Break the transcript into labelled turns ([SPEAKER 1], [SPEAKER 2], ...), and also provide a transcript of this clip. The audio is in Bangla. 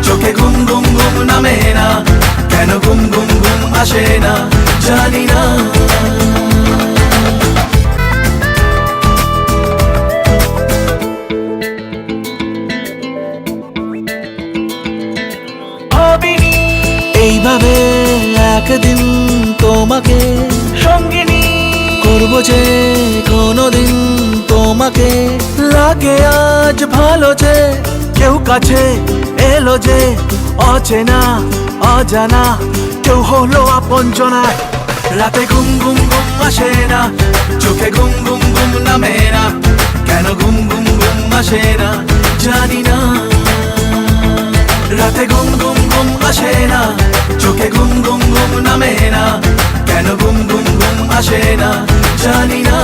[SPEAKER 1] চোখে ঘুম ঘুম ঘুম নামে না, কেন ঘুম ঘুম ঘুম আসে না জানি না। এইভাবে একদিন তোমাকে সঙ্গিনী করবো যে কোনোদিন তোমাকে। লাগে আজ ভালো যে কেউ কাছে এলো যে, অচেনা অজানা কেউ হলো আপনজনা। রাতে ঘুম ঘুম ঘুম আসে না, চোখে ঘুম ঘুম ঘুম নামে না, কেন ঘুম ঘুম ঘুম আসে না জানি না। রাতে ঘুম ঘুম ঘুম আসে না, চোখে ঘুম ঘুম ঘুম নামে না, কেন ঘুম ঘুম ঘুম আসে না জানি না।